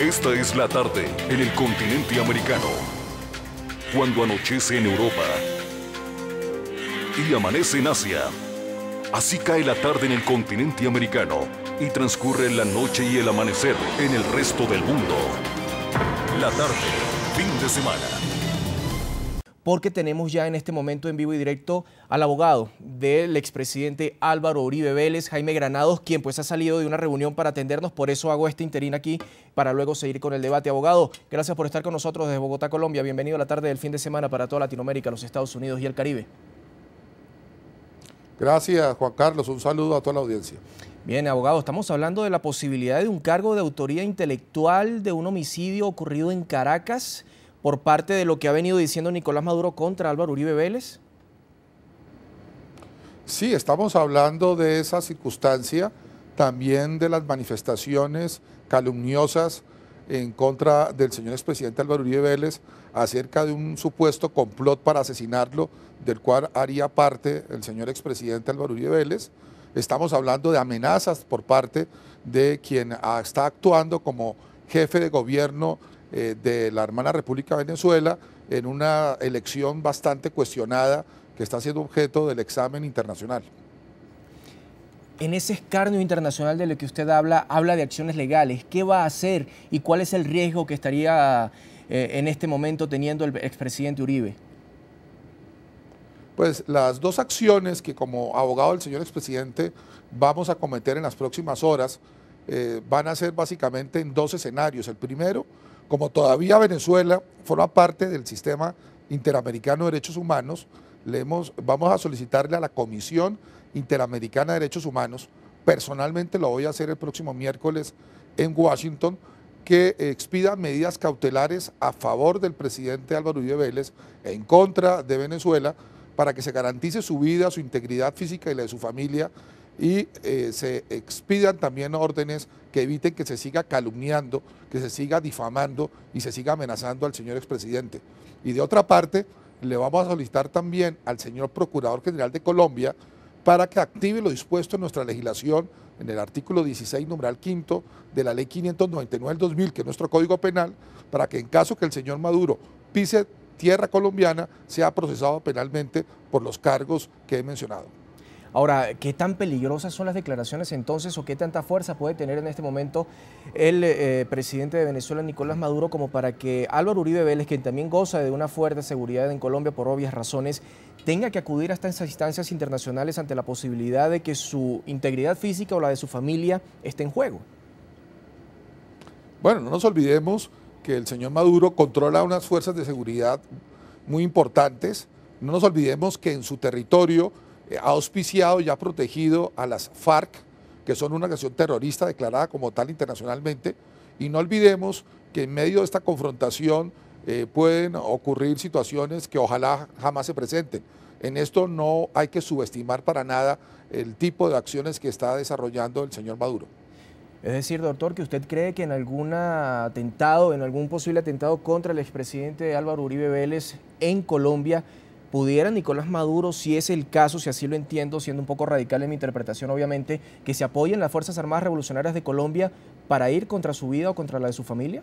Esta es la tarde en el continente americano, cuando anochece en Europa y amanece en Asia. Así cae la tarde en el continente americano y transcurre la noche y el amanecer en el resto del mundo. La tarde, fin de semana. Porque tenemos ya en este momento en vivo y directo al abogado del expresidente Álvaro Uribe Vélez, Jaime Granados, quien pues ha salido de una reunión para atendernos, por eso hago este interín aquí, para luego seguir con el debate. Abogado, gracias por estar con nosotros desde Bogotá, Colombia. Bienvenido a la tarde del fin de semana para toda Latinoamérica, los Estados Unidos y el Caribe. Gracias, Juan Carlos. Un saludo a toda la audiencia. Bien, abogado, estamos hablando de la posibilidad de un cargo de autoría intelectual de un homicidio ocurrido en Caracas por parte de lo que ha venido diciendo Nicolás Maduro contra Álvaro Uribe Vélez. Sí, estamos hablando de esa circunstancia, también de las manifestaciones calumniosas en contra del señor expresidente Álvaro Uribe Vélez acerca de un supuesto complot para asesinarlo, del cual haría parte el señor expresidente Álvaro Uribe Vélez. Estamos hablando de amenazas por parte de quien está actuando como jefe de gobierno de la hermana República de Venezuela en una elección bastante cuestionada que está siendo objeto del examen internacional. En ese escarnio internacional de lo que usted habla de acciones legales. ¿Qué va a hacer y cuál es el riesgo que estaría en este momento teniendo el expresidente Uribe? Pues las dos acciones que como abogado del señor expresidente vamos a cometer en las próximas horas van a ser básicamente en dos escenarios. El primero, como todavía Venezuela forma parte del sistema interamericano de derechos humanos, vamos a solicitarle a la Comisión Interamericana de Derechos Humanos, personalmente lo voy a hacer el próximo miércoles en Washington, que expida medidas cautelares a favor del presidente Álvaro Uribe Vélez en contra de Venezuela para que se garantice su vida, su integridad física y la de su familia, y se expidan también órdenes que eviten que se siga calumniando, que se siga difamando y se siga amenazando al señor expresidente. Y de otra parte, le vamos a solicitar también al señor Procurador General de Colombia para que active lo dispuesto en nuestra legislación en el artículo 16, numeral 5 de la ley 599 del 2000, que es nuestro Código Penal, para que en caso que el señor Maduro pise tierra colombiana, sea procesado penalmente por los cargos que he mencionado. Ahora, ¿qué tan peligrosas son las declaraciones entonces o qué tanta fuerza puede tener en este momento el presidente de Venezuela, Nicolás Maduro, como para que Álvaro Uribe Vélez, quien también goza de una fuerte seguridad en Colombia por obvias razones, tenga que acudir hasta esas instancias internacionales ante la posibilidad de que su integridad física o la de su familia esté en juego? Bueno, no nos olvidemos que el señor Maduro controla unas fuerzas de seguridad muy importantes. No nos olvidemos que en su territorio ha auspiciado y ha protegido a las FARC, que son una organización terrorista declarada como tal internacionalmente, y no olvidemos que en medio de esta confrontación pueden ocurrir situaciones que ojalá jamás se presenten. En esto no hay que subestimar para nada el tipo de acciones que está desarrollando el señor Maduro. Es decir, doctor, que usted cree que en algún atentado, en algún posible atentado contra el expresidente Álvaro Uribe Vélez en Colombia, pudiera Nicolás Maduro, si es el caso, si así lo entiendo, siendo un poco radical en mi interpretación obviamente, que se apoyen las Fuerzas Armadas Revolucionarias de Colombia para ir contra su vida o contra la de su familia?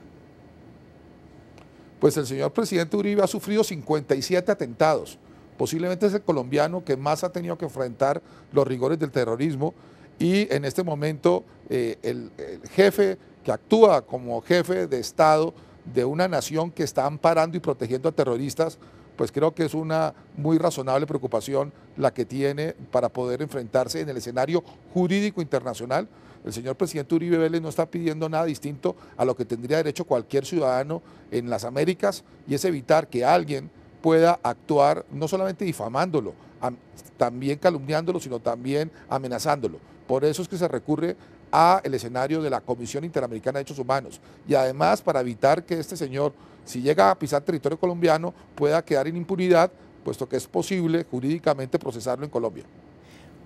Pues el señor presidente Uribe ha sufrido 57 atentados. Posiblemente es el colombiano que más ha tenido que enfrentar los rigores del terrorismo, y en este momento el jefe que actúa como jefe de Estado de una nación que está amparando y protegiendo a terroristas, pues creo que es una muy razonable preocupación la que tiene para poder enfrentarse en el escenario jurídico internacional. El señor presidente Uribe Vélez no está pidiendo nada distinto a lo que tendría derecho cualquier ciudadano en las Américas, y es evitar que alguien pueda actuar no solamente difamándolo, también calumniándolo, sino también amenazándolo. Por eso es que se recurre al escenario de la Comisión Interamericana de Derechos Humanos, y además para evitar que este señor, si llega a pisar territorio colombiano, pueda quedar en impunidad, puesto que es posible jurídicamente procesarlo en Colombia.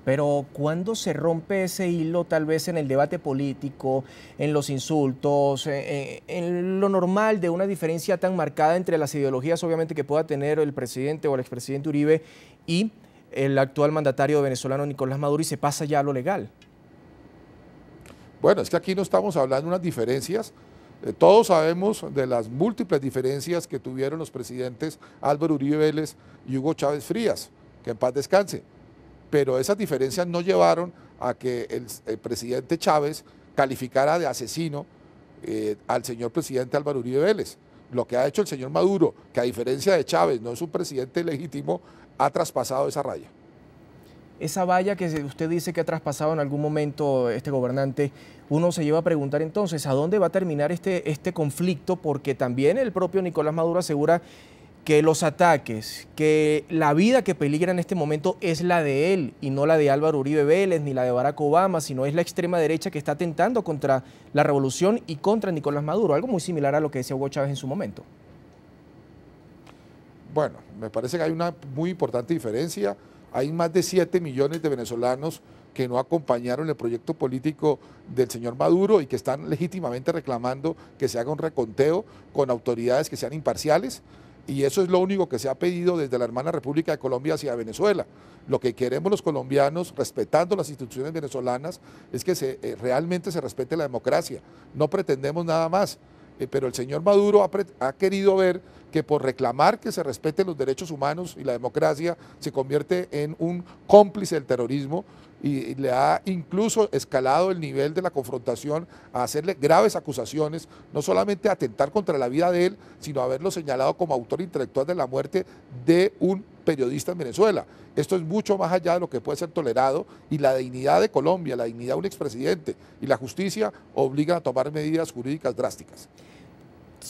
Pero ¿cuándo se rompe ese hilo, tal vez en el debate político, en los insultos, en lo normal de una diferencia tan marcada entre las ideologías obviamente que pueda tener el presidente o el expresidente Uribe y el actual mandatario venezolano Nicolás Maduro, y se pasa ya a lo legal? Bueno, es que aquí no estamos hablando de unas diferencias Todos sabemos de las múltiples diferencias que tuvieron los presidentes Álvaro Uribe Vélez y Hugo Chávez Frías, que en paz descanse, pero esas diferencias no llevaron a que el presidente Chávez calificara de asesino al señor presidente Álvaro Uribe Vélez. Lo que ha hecho el señor Maduro, que a diferencia de Chávez no es un presidente legítimo, ha traspasado esa raya. Esa valla que usted dice que ha traspasado en algún momento este gobernante, uno se lleva a preguntar entonces, ¿a dónde va a terminar este conflicto? Porque también el propio Nicolás Maduro asegura que los ataques, que la vida que peligra en este momento es la de él y no la de Álvaro Uribe Vélez ni la de Barack Obama, sino es la extrema derecha que está atentando contra la revolución y contra Nicolás Maduro, algo muy similar a lo que decía Hugo Chávez en su momento. Bueno, me parece que hay una muy importante diferencia. Hay más de 7 millones de venezolanos que no acompañaron el proyecto político del señor Maduro y que están legítimamente reclamando que se haga un reconteo con autoridades que sean imparciales. Y eso es lo único que se ha pedido desde la hermana República de Colombia hacia Venezuela. Lo que queremos los colombianos, respetando las instituciones venezolanas, es que realmente se respete la democracia. No pretendemos nada más. Pero el señor Maduro ha querido ver que por reclamar que se respeten los derechos humanos y la democracia se convierte en un cómplice del terrorismo y le ha incluso escalado el nivel de la confrontación a hacerle graves acusaciones, no solamente a atentar contra la vida de él, sino a haberlo señalado como autor intelectual de la muerte de un periodista en Venezuela. Esto es mucho más allá de lo que puede ser tolerado y la dignidad de Colombia, la dignidad de un expresidente y la justicia obligan a tomar medidas jurídicas drásticas.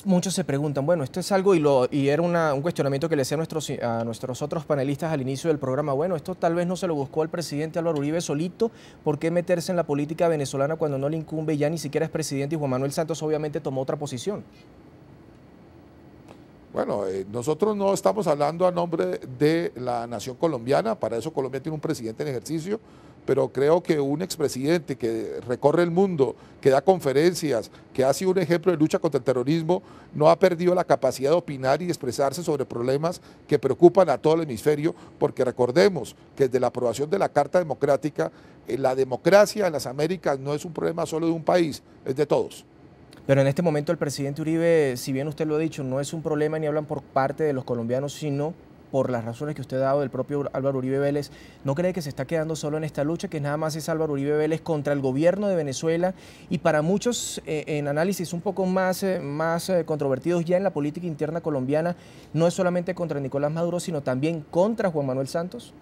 Muchos se preguntan, bueno, esto es algo, y era un cuestionamiento que le hacía a nuestros otros panelistas al inicio del programa, bueno, esto tal vez no se lo buscó al presidente Álvaro Uribe solito, ¿por qué meterse en la política venezolana cuando no le incumbe, ya ni siquiera es presidente y Juan Manuel Santos obviamente tomó otra posición? Bueno, nosotros no estamos hablando a nombre de la nación colombiana, para eso Colombia tiene un presidente en ejercicio, pero creo que un expresidente que recorre el mundo, que da conferencias, que ha sido un ejemplo de lucha contra el terrorismo, no ha perdido la capacidad de opinar y de expresarse sobre problemas que preocupan a todo el hemisferio, porque recordemos que desde la aprobación de la Carta Democrática, la democracia en las Américas no es un problema solo de un país, es de todos. Pero en este momento el presidente Uribe, si bien usted lo ha dicho, no es un problema ni hablan por parte de los colombianos, sino por las razones que usted ha dado del propio Álvaro Uribe Vélez, ¿no cree que se está quedando solo en esta lucha, que nada más es Álvaro Uribe Vélez contra el gobierno de Venezuela y para muchos en análisis un poco más controvertidos ya en la política interna colombiana, no es solamente contra Nicolás Maduro, sino también contra Juan Manuel Santos?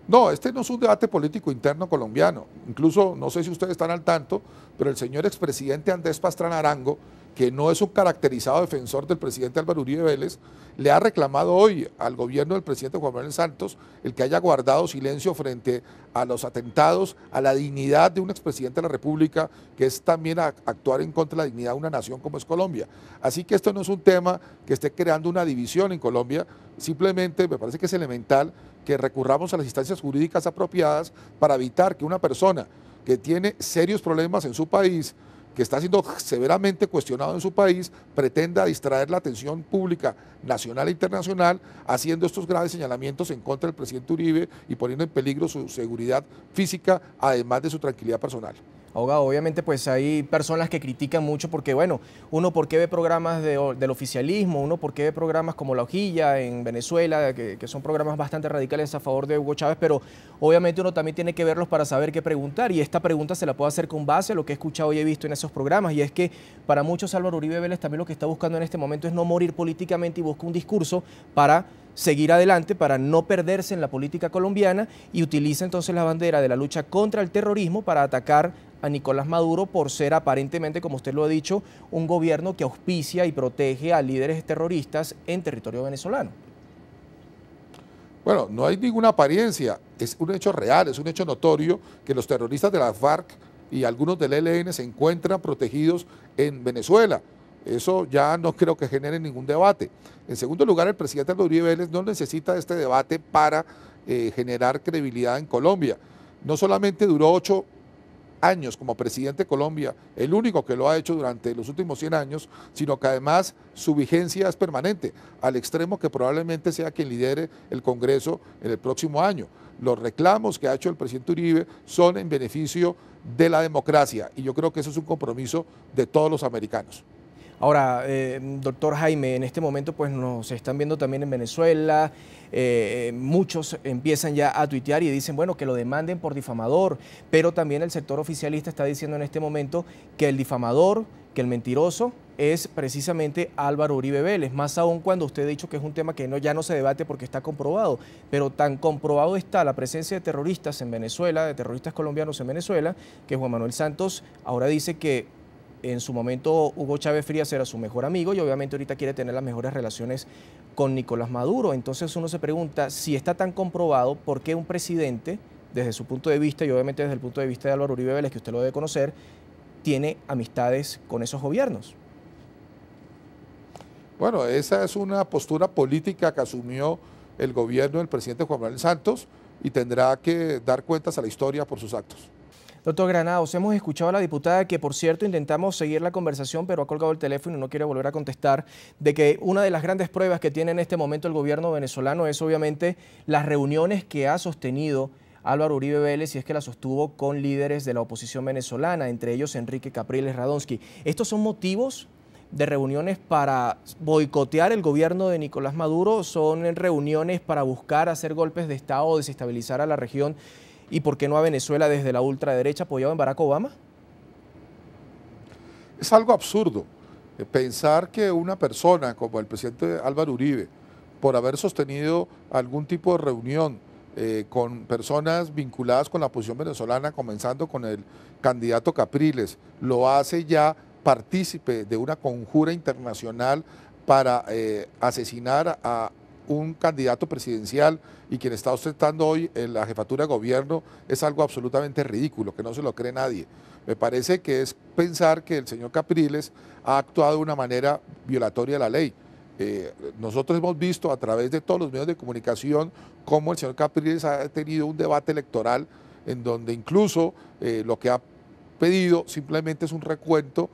No, este no es un debate político interno colombiano. Incluso, no sé si ustedes están al tanto, pero el señor expresidente Andrés Pastrana Arango, que no es un caracterizado defensor del presidente Álvaro Uribe Vélez, le ha reclamado hoy al gobierno del presidente Juan Manuel Santos el que haya guardado silencio frente a los atentados a la dignidad de un expresidente de la República, que es también actuar en contra de la dignidad de una nación como es Colombia. Así que esto no es un tema que esté creando una división en Colombia, simplemente me parece que es elemental que recurramos a las instancias jurídicas apropiadas para evitar que una persona que tiene serios problemas en su país, que está siendo severamente cuestionado en su país, pretenda distraer la atención pública nacional e internacional haciendo estos graves señalamientos en contra del presidente Uribe y poniendo en peligro su seguridad física, además de su tranquilidad personal. Abogado, obviamente pues hay personas que critican mucho porque, bueno, uno por qué ve programas del oficialismo, uno por qué ve programas como La Hojilla en Venezuela, que son programas bastante radicales a favor de Hugo Chávez, pero obviamente uno también tiene que verlos para saber qué preguntar, y esta pregunta se la puedo hacer con base a lo que he escuchado y he visto en esos programas, y es que para muchos Álvaro Uribe Vélez también lo que está buscando en este momento es no morir políticamente y busca un discurso para seguir adelante, para no perderse en la política colombiana, y utiliza entonces la bandera de la lucha contra el terrorismo para atacar a Nicolás Maduro por ser aparentemente, como usted lo ha dicho, un gobierno que auspicia y protege a líderes terroristas en territorio venezolano. Bueno, no hay ninguna apariencia, es un hecho real, es un hecho notorio que los terroristas de la FARC y algunos del ELN se encuentran protegidos en Venezuela. Eso ya no creo que genere ningún debate. En segundo lugar, el presidente Álvaro Uribe Vélez no necesita este debate para generar credibilidad en Colombia. No solamente duró 8 años como presidente de Colombia, el único que lo ha hecho durante los últimos 100 años, sino que además su vigencia es permanente, al extremo que probablemente sea quien lidere el Congreso en el próximo año. Los reclamos que ha hecho el presidente Uribe son en beneficio de la democracia, y yo creo que eso es un compromiso de todos los americanos. Ahora, doctor Jaime, en este momento pues nos están viendo también en Venezuela, muchos empiezan ya a tuitear y dicen, bueno, que lo demanden por difamador, pero también el sector oficialista está diciendo en este momento que el difamador, que el mentiroso es precisamente Álvaro Uribe Vélez, más aún cuando usted ha dicho que es un tema que ya no se debate porque está comprobado, pero tan comprobado está la presencia de terroristas en Venezuela, de terroristas colombianos en Venezuela, que Juan Manuel Santos ahora dice que en su momento Hugo Chávez Frías era su mejor amigo y obviamente ahorita quiere tener las mejores relaciones con Nicolás Maduro. Entonces uno se pregunta, si está tan comprobado, ¿por qué un presidente, desde su punto de vista y obviamente desde el punto de vista de Álvaro Uribe Vélez, que usted lo debe conocer, tiene amistades con esos gobiernos? Bueno, esa es una postura política que asumió el gobierno del presidente Juan Manuel Santos y tendrá que dar cuentas a la historia por sus actos. Doctor Granados, hemos escuchado a la diputada que, por cierto, intentamos seguir la conversación, pero ha colgado el teléfono y no quiere volver a contestar, de que una de las grandes pruebas que tiene en este momento el gobierno venezolano es obviamente las reuniones que ha sostenido Álvaro Uribe Vélez, y es que la sostuvo con líderes de la oposición venezolana, entre ellos Enrique Capriles Radonsky. ¿Estos son motivos de reuniones para boicotear el gobierno de Nicolás Maduro? ¿Son reuniones para buscar hacer golpes de Estado o desestabilizar a la región? ¿Y por qué no a Venezuela desde la ultraderecha apoyado en Barack Obama? Es algo absurdo pensar que una persona como el presidente Álvaro Uribe, por haber sostenido algún tipo de reunión con personas vinculadas con la oposición venezolana, comenzando con el candidato Capriles, lo hace ya partícipe de una conjura internacional para asesinar a un candidato presidencial y quien está ostentando hoy en la jefatura de gobierno, es algo absolutamente ridículo, que no se lo cree nadie. Me parece que es pensar que el señor Capriles ha actuado de una manera violatoria de la ley. Nosotros hemos visto a través de todos los medios de comunicación cómo el señor Capriles ha tenido un debate electoral en donde incluso lo que ha pedido simplemente es un recuento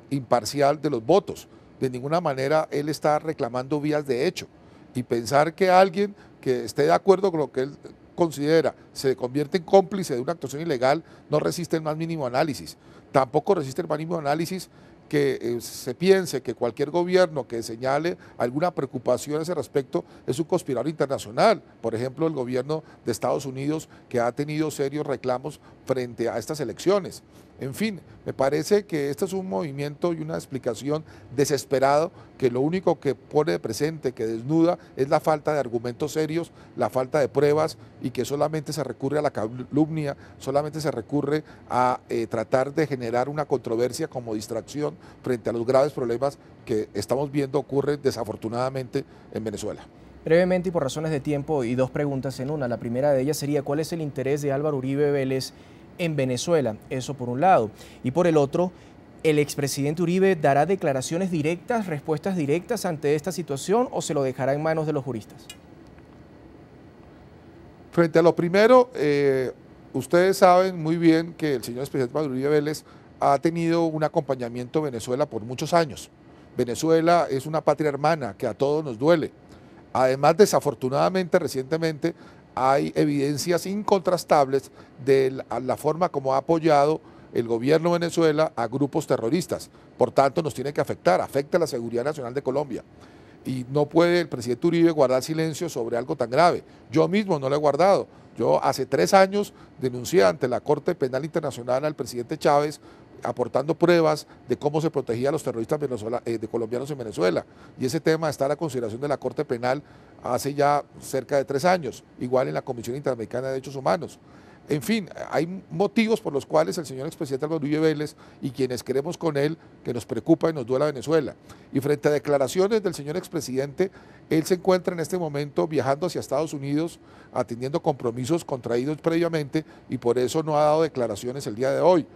imparcial de los votos. De ninguna manera él está reclamando vías de hecho. Y pensar que alguien que esté de acuerdo con lo que él considera se convierte en cómplice de una actuación ilegal no resiste el más mínimo análisis. Tampoco resiste el más mínimo análisis que se piense que cualquier gobierno que señale alguna preocupación a ese respecto es un conspirador internacional. Por ejemplo, el gobierno de Estados Unidos, que ha tenido serios reclamos frente a estas elecciones. En fin, me parece que este es un movimiento y una explicación desesperado que lo único que pone de presente, que desnuda, es la falta de argumentos serios, la falta de pruebas y que solamente se recurre a la calumnia, solamente se recurre a tratar de generar una controversia como distracción frente a los graves problemas que estamos viendo ocurren desafortunadamente en Venezuela. Brevemente y por razones de tiempo, y dos preguntas en una. La primera de ellas sería, ¿cuál es el interés de Álvaro Uribe Vélez en Venezuela? Eso por un lado. Y por el otro, ¿el expresidente Uribe dará declaraciones directas, respuestas directas ante esta situación o se lo dejará en manos de los juristas? Frente a lo primero, ustedes saben muy bien que el señor expresidente Álvaro Uribe Vélez ha tenido un acompañamiento a Venezuela por muchos años. Venezuela es una patria hermana que a todos nos duele. Además, desafortunadamente, recientemente hay evidencias incontrastables de la forma como ha apoyado el gobierno de Venezuela a grupos terroristas. Por tanto, nos tiene que afectar, afecta a la seguridad nacional de Colombia. Y no puede el presidente Uribe guardar silencio sobre algo tan grave. Yo mismo no lo he guardado. Yo hace 3 años denuncié ante la Corte Penal Internacional al presidente Chávez aportando pruebas de cómo se protegía a los terroristas de colombianos en Venezuela. Y ese tema está a la consideración de la Corte Penal hace ya cerca de 3 años, igual en la Comisión Interamericana de Derechos Humanos. En fin, hay motivos por los cuales el señor expresidente Álvaro Uribe Vélez y quienes queremos con él, que nos preocupa y nos duela Venezuela. Y frente a declaraciones del señor expresidente, él se encuentra en este momento viajando hacia Estados Unidos, atendiendo compromisos contraídos previamente y por eso no ha dado declaraciones el día de hoy.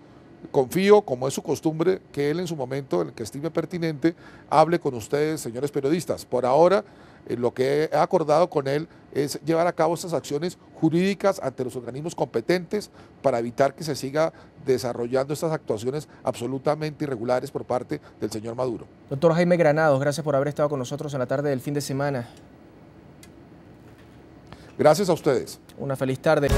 Confío, como es su costumbre, que él en su momento, en el que estime pertinente, hable con ustedes, señores periodistas. Por ahora, lo que he acordado con él es llevar a cabo estas acciones jurídicas ante los organismos competentes para evitar que se siga desarrollando estas actuaciones absolutamente irregulares por parte del señor Maduro. Doctor Jaime Granados, gracias por haber estado con nosotros en la tarde del fin de semana. Gracias a ustedes. Una feliz tarde.